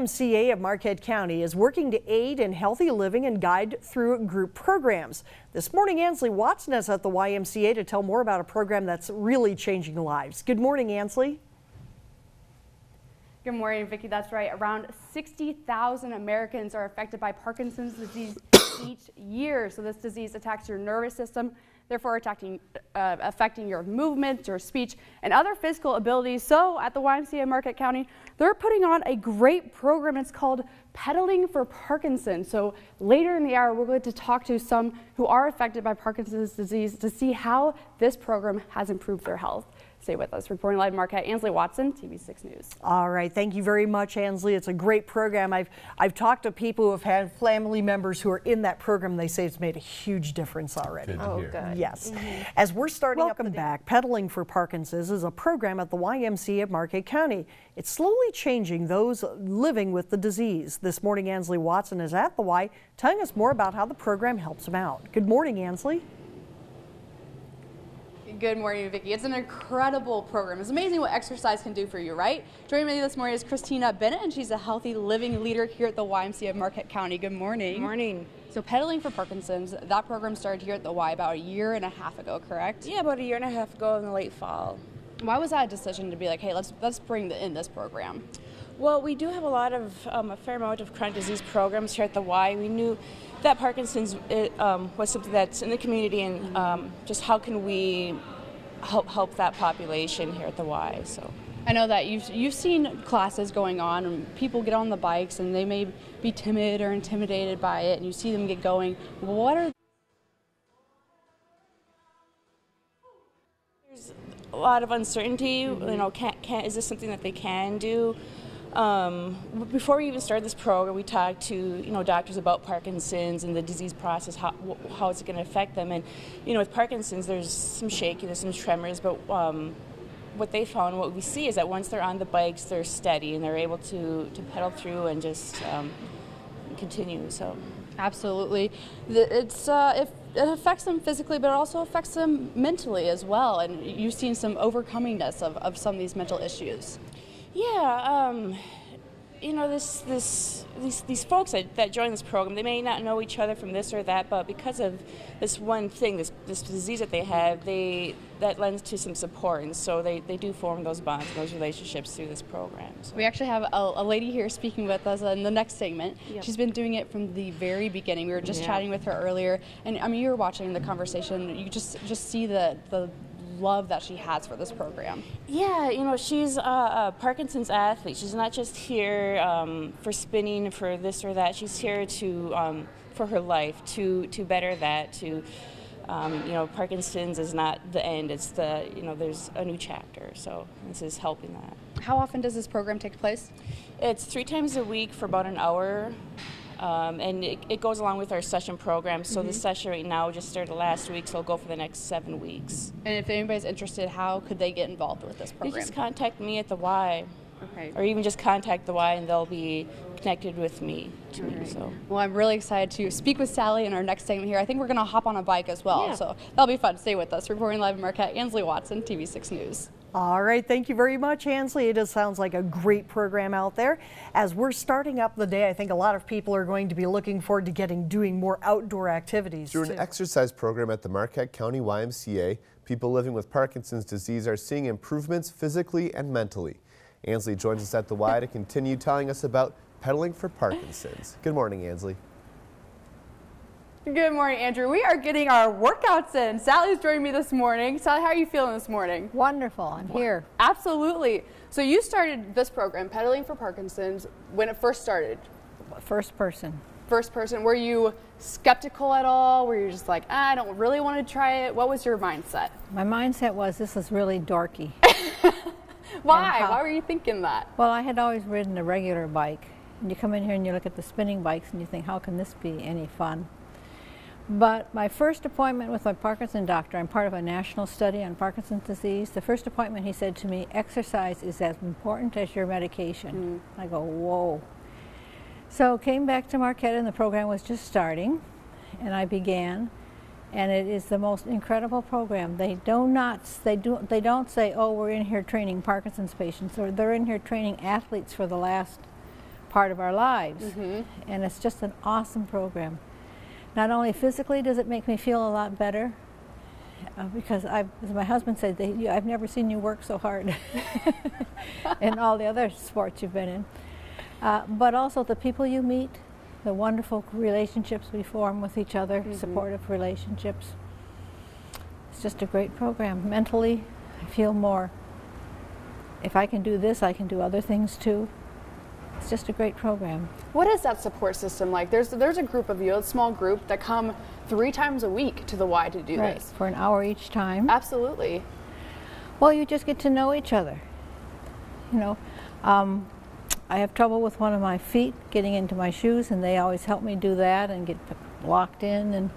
YMCA of Marquette County is working to aid in healthy living and guide through group programs. This morning, Ansley Watson is at the YMCA to tell more about a program that's really changing lives. Good morning, Ansley. Good morning, Vicki. That's right. Around 60,000 Americans are affected by Parkinson's disease each year. So this disease attacks your nervous system, therefore affecting your movement, your speech, and other physical abilities. So at the YMCA of Marquette County, they're putting on a great program. It's called Pedaling for Parkinson. So later in the hour, we're going to talk to some who are affected by Parkinson's disease to see how this program has improved their health. Stay with us. Reporting live in Marquette, Ansley Watson, TV6 News. All right. Thank you very much, Ansley. It's a great program. I've talked to people who have had family members who are in that program. They say it's made a huge difference already. Good to hear. Good. Yes. As we're starting Welcome up the back, Pedaling for Parkinson's is a program at the YMCA of Marquette County. It's slowly changing those living with the disease. This morning, Ansley Watson is at the Y telling us more about how the program helps them out. Good morning, Ansley. Good morning, Vicki. It's an incredible program. It's amazing what exercise can do for you, right? Joining me this morning is Christina Bennett, and she's a healthy living leader here at the YMCA of Marquette County. Good morning. Good morning. So Pedaling for Parkinson's, that program started here at the Y about a year and a half ago, correct? Yeah, about a year and a half ago in the late fall. Why was that a decision to be like, hey, let's bring in this program? Well, we do have a fair amount of chronic disease programs here at the Y. We knew that Parkinson's was something that's in the community, and just how can we help that population here at the Y. So I know that you've seen classes going on, and people get on the bikes, and they may be timid or intimidated by it, and you see them get going. What are there's a lot of uncertainty. You know, is this something that they can do? Before we even started this program, we talked to doctors about Parkinson's and the disease process, how is it going to affect them. And with Parkinson's, there's some shakiness, some tremors, but what they found, what we see, is that once they're on the bikes, they're steady and they're able to pedal through and just continue. So absolutely, it affects them physically, but it also affects them mentally as well. And you've seen some overcomingness of some of these mental issues. Yeah, these folks that join this program, they may not know each other from this or that, but because of this one thing, this disease that they have, that lends to some support, and so they do form those bonds and those relationships through this program. So. We actually have a lady here speaking with us in the next segment. Yep. She's been doing it from the very beginning. We were just chatting with her earlier, and I mean, you were watching the conversation. You just see the love that she has for this program. Yeah, she's a Parkinson's athlete. She's not just here for spinning, for this or that. She's here for her life, to better that, Parkinson's is not the end. It's there's a new chapter. So this is helping that. How often does this program take place? It's 3 times a week for about an hour. And it goes along with our session program. So the session right now just started last week, so it'll go for the next 7 weeks. And if anybody's interested, how could they get involved with this program? They just contact me at the Y. Okay. Or even just contact the Y, and they'll be connected with me. So. Well, I'm really excited to speak with Sally in our next segment here. I think we're going to hop on a bike as well, Yeah. so that'll be fun. Stay with us. Reporting live in Marquette, Ansley Watson, TV6 News. All right, thank you very much, Ansley. It just sounds like a great program out there. As we're starting up the day, I think a lot of people are going to be looking forward to doing more outdoor activities. Through an exercise program at the Marquette County YMCA, people living with Parkinson's disease are seeing improvements physically and mentally. Ansley joins us at the Y to continue telling us about Pedaling for Parkinson's. Good morning, Ansley. Good morning, Andrew. We are getting our workouts in. Sally's joining me this morning. Sally, how are you feeling this morning? Wonderful. I'm here. Absolutely. So you started this program, Pedaling for Parkinson's, when it first started. First person. First person. Were you skeptical at all? Were you just like, I don't really want to try it? What was your mindset? My mindset was, this is really dorky. Why? Why were you thinking that? Well, I had always ridden a regular bike. And you come in here and you look at the spinning bikes and you think, how can this be any fun? But my first appointment with my Parkinson doctor, I'm part of a national study on Parkinson's disease. The first appointment, he said to me, exercise is as important as your medication. I go, whoa. So came back to Marquette, and the program was just starting, and I began. And it is the most incredible program. They don't say, oh, we're in here training Parkinson's patients, or they're in here training athletes for the last part of our lives. And it's just an awesome program. Not only physically does it make me feel a lot better, because as my husband said, I've never seen you work so hard in all the other sports you've been in, but also the people you meet, the wonderful relationships we form with each other, supportive relationships. It's just a great program. Mentally, I feel more, if I can do this, I can do other things too. It's just a great program. What is that support system like? There's a group of you, a small group, that come 3 times a week to the Y to do this. For an hour each time. Absolutely. Well, you just get to know each other. You know, I have trouble with one of my feet getting into my shoes, and they always help me do that and get locked in, and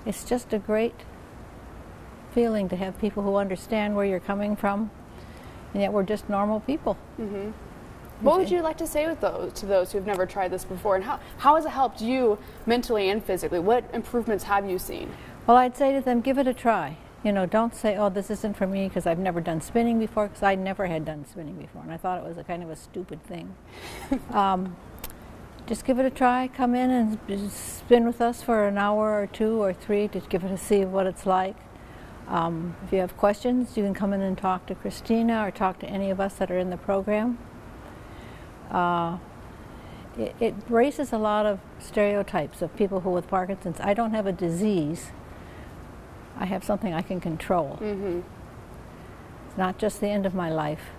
it's just a great feeling to have people who understand where you're coming from, and yet we're just normal people. What would you like to say to those who've never tried this before, and how has it helped you mentally and physically? What improvements have you seen? Well, I'd say to them, give it a try. You know, don't say, oh, this isn't for me because I've never done spinning before, because I never had done spinning before, and I thought it was a kind of a stupid thing. Just give it a try. Come in and spin with us for an hour or 2 or 3 to give it a see what it's like. If you have questions, you can come in and talk to Christina or talk to any of us that are in the program. It erases a lot of stereotypes of people who with Parkinson's. I don't have a disease. I have something I can control. It's not just the end of my life.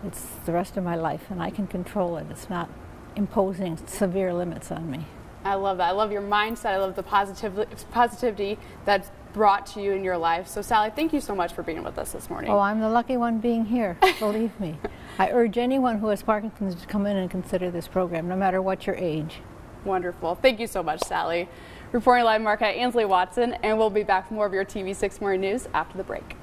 It's the rest of my life, and I can control it. It's not imposing severe limits on me. I love that. I love your mindset. I love the positivity that's brought to you in your life. So Sally, thank you so much for being with us this morning. Oh, I'm the lucky one being here, believe me. I urge anyone who has Parkinson's to come in and consider this program, no matter what your age. Wonderful. Thank you so much, Sally. Reporting live, Marquette, Ansley Watson, and we'll be back for more of your TV6 Morning News after the break.